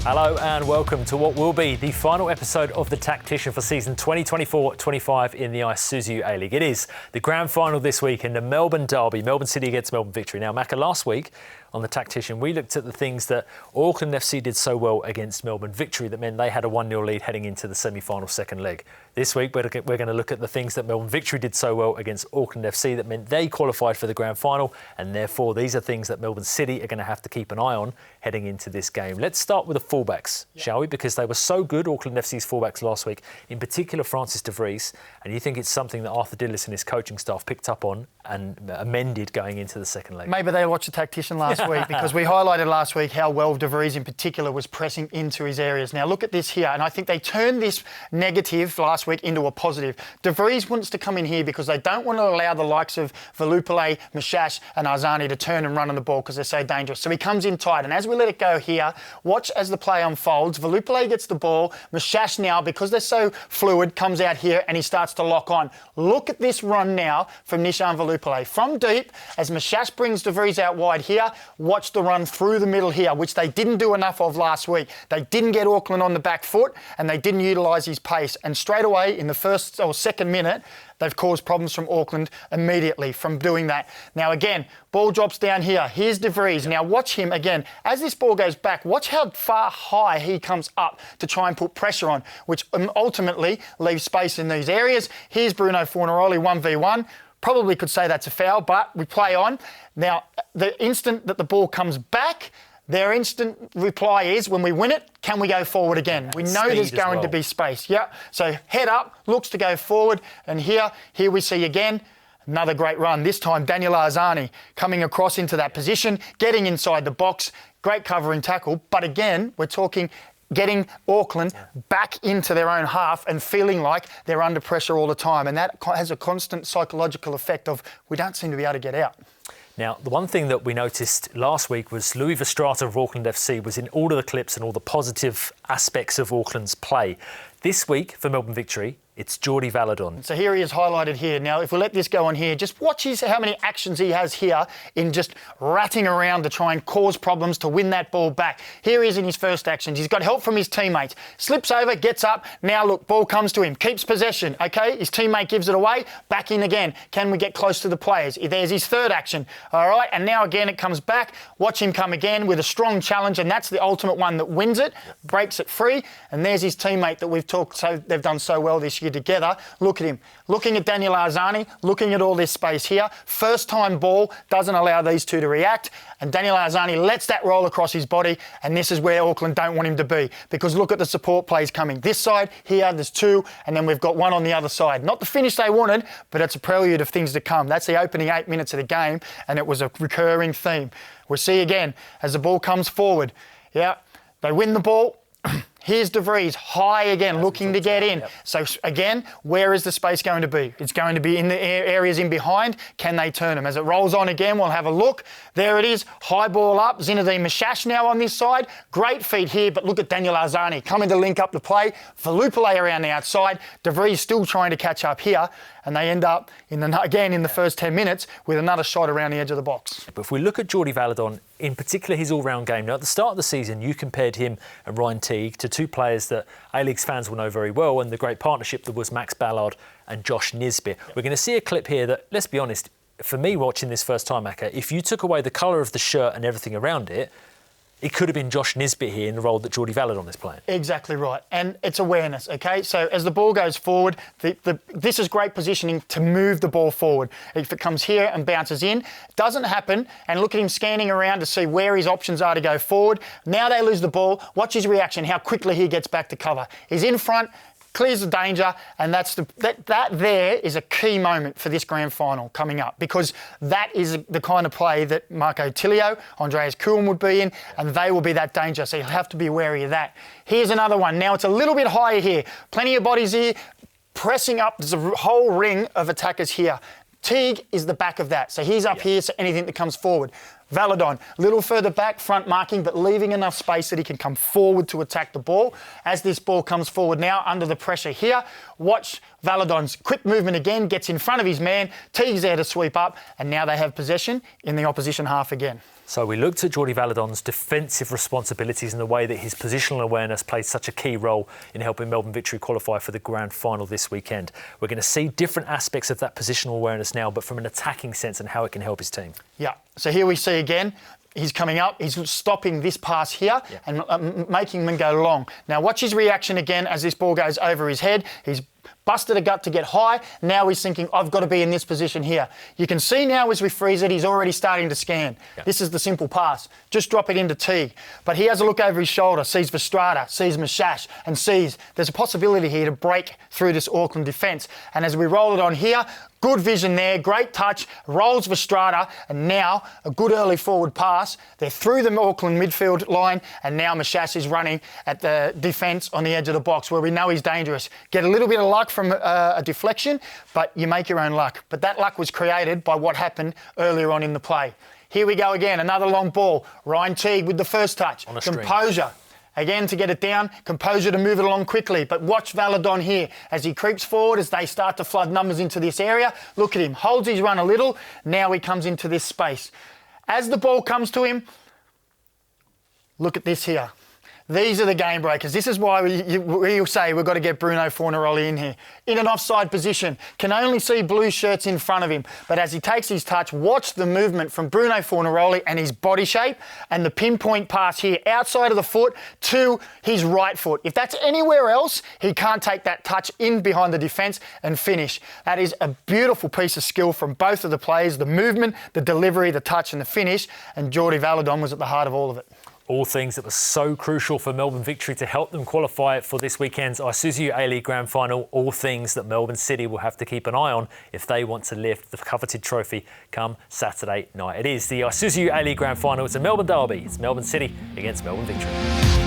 Hello and welcome to what will be the final episode of the Tactician for season 2024-25 in the Isuzu A-League. It is the grand final this week in the Melbourne derby, Melbourne City against Melbourne Victory. Now, Macca, last week on the Tactician, we looked at the things that Auckland FC did so well against Melbourne Victory that meant they had a 1-0 lead heading into the semi-final second leg. This week, we're going to look at the things that Melbourne Victory did so well against Auckland FC that meant they qualified for the grand final, and therefore these are things that Melbourne City are going to have to keep an eye on heading into this game. Let's start with the fullbacks, shall we? Because they were so good, Auckland FC's fullbacks last week, in particular Francis de Vries, and you think it's something that Arthur Dillis and his coaching staff picked up on and amended going into the second leg. Maybe they watched the Tactician last week because we highlighted last week how well de Vries in particular was pressing into his areas. Now look at this here, and I think they turned this negative last week into a positive. De Vries wants to come in here because they don't want to allow the likes of Valupale, Mishash and Arzani to turn and run on the ball because they're so dangerous. So he comes in tight, and as we let it go here, watch as the play unfolds. Valupale gets the ball. Mishash now, because they're so fluid, comes out here and he starts to lock on. Look at this run now from Nishan Valupale. From deep, as Mishash brings de Vries out wide here, watch the run through the middle here, which they didn't do enough of last week. They didn't get Auckland on the back foot and they didn't utilise his pace. And straight away in the first or second minute, they've caused problems from Auckland immediately from doing that. Now again, ball drops down here. Here's de Vries. Now watch him again. As this ball goes back, watch how far high he comes up to try and put pressure on, which ultimately leaves space in these areas. Here's Bruno Fornaroli 1v1. Probably could say that's a foul, but we play on. Now, the instant that the ball comes back, their instant reply is, when we win it, can we go forward again? We know there's going to be space. Yeah. So head up, looks to go forward. And here we see again, another great run. This time, Daniel Arzani coming across into that position, getting inside the box. Great covering tackle. But again, we're talking getting Auckland back into their own half and feeling like they're under pressure all the time. And that has a constant psychological effect of we don't seem to be able to get out. Now, the one thing that we noticed last week was Louis Verstraete of Auckland FC was in all of the clips and all the positive aspects of Auckland's play. This week, for Melbourne Victory, it's Jordi Valadon. So here he is highlighted here. Now, if we let this go on here, just watch how many actions he has here in just ratting around to try and cause problems to win that ball back. Here he is in his first actions. He's got help from his teammates. Slips over, gets up. Now, look, ball comes to him. Keeps possession, okay? His teammate gives it away. Back in again. Can we get close to the players? There's his third action. All right, and now again it comes back. Watch him come again with a strong challenge, and that's the ultimate one that wins it, breaks it free. And there's his teammate that we've talked so they've done so well this year together. Look at him. Looking at Daniel Arzani, looking at all this space here. First time ball, doesn't allow these two to react. And Daniel Arzani lets that roll across his body. And this is where Auckland don't want him to be. Because look at the support plays coming. This side, here, there's two. And then we've got one on the other side. Not the finish they wanted, but it's a prelude of things to come. That's the opening 8 minutes of the game. And it was a recurring theme. We'll see again as the ball comes forward. Yeah, they win the ball. Here's de Vries, high again, looking to get in. Yep. So again, where is the space going to be? It's going to be in the areas in behind. Can they turn them? As it rolls on again, we'll have a look. There it is, high ball up. Zinedine Mishash now on this side. Great feed here, but look at Daniel Arzani coming to link up the play. Valupale around the outside. De Vries still trying to catch up here. And they end up, in the first 10 minutes, with another shot around the edge of the box. But if we look at Jordi Valadon, in particular his all-round game, now at the start of the season, you compared him and Ryan Teague to two players that A-League's fans will know very well, and the great partnership that was Max Ballard and Josh Nisbet. Yep. We're going to see a clip here that, let's be honest, for me watching this first time, Macca, if you took away the colour of the shirt and everything around it, it could have been Josh Nisbet here in the role that Jordi Valadon is playing. Exactly right. And it's awareness, OK? So as the ball goes forward, this is great positioning to move the ball forward. If it comes here and bounces in, it doesn't happen. And look at him scanning around to see where his options are to go forward. Now they lose the ball. Watch his reaction, how quickly he gets back to cover. He's in front, clears the danger, and that there is a key moment for this grand final coming up, because that is the kind of play that Marco Tilio, Andreas Kuhn would be in, and they will be that danger, so you'll have to be wary of that. Here's another one. Now it's a little bit higher here. Plenty of bodies here, pressing up. There's a whole ring of attackers here. Teague is the back of that, so he's up here, so anything that comes forward. Valadon, a little further back, front marking, but leaving enough space that he can come forward to attack the ball. As this ball comes forward now, under the pressure here, watch Valadon's quick movement again, gets in front of his man, Teague's there to sweep up, and now they have possession in the opposition half again. So we looked at Jordi Valadon's defensive responsibilities and the way that his positional awareness played such a key role in helping Melbourne Victory qualify for the grand final this weekend. We're going to see different aspects of that positional awareness now, but from an attacking sense and how it can help his team. Yeah, so here we see again, he's coming up, he's stopping this pass here and making them go long. Now watch his reaction again as this ball goes over his head. He's busted a gut to get high. Now he's thinking, I've got to be in this position here. You can see now as we freeze it, he's already starting to scan. Yeah. This is the simple pass. Just drop it into T. But he has a look over his shoulder, sees Verstrada, sees Mashash, and sees there's a possibility here to break through this Auckland defence. And as we roll it on here, good vision there, great touch, rolls Verstrada, and now a good early forward pass. They're through the Auckland midfield line, and now Mashash is running at the defence on the edge of the box where we know he's dangerous. Get a little bit of luck from a deflection, but you make your own luck. But that luck was created by what happened earlier on in the play. Here we go again, another long ball. Ryan Teague with the first touch. Composure. Again, to get it down, composure to move it along quickly. But watch Valadon here as he creeps forward, as they start to flood numbers into this area. Look at him, holds his run a little. Now he comes into this space. As the ball comes to him, look at this here. These are the game breakers. This is why we'll say we've got to get Bruno Fornaroli in here. In an offside position, can only see blue shirts in front of him. But as he takes his touch, watch the movement from Bruno Fornaroli and his body shape and the pinpoint pass here outside of the foot to his right foot. If that's anywhere else, he can't take that touch in behind the defence and finish. That is a beautiful piece of skill from both of the players, the movement, the delivery, the touch and the finish. And Jordi Valadon was at the heart of all of it. All things that were so crucial for Melbourne Victory to help them qualify for this weekend's Isuzu A-League Grand Final. All things that Melbourne City will have to keep an eye on if they want to lift the coveted trophy come Saturday night. It is the Isuzu A-League Grand Final. It's a Melbourne derby. It's Melbourne City against Melbourne Victory.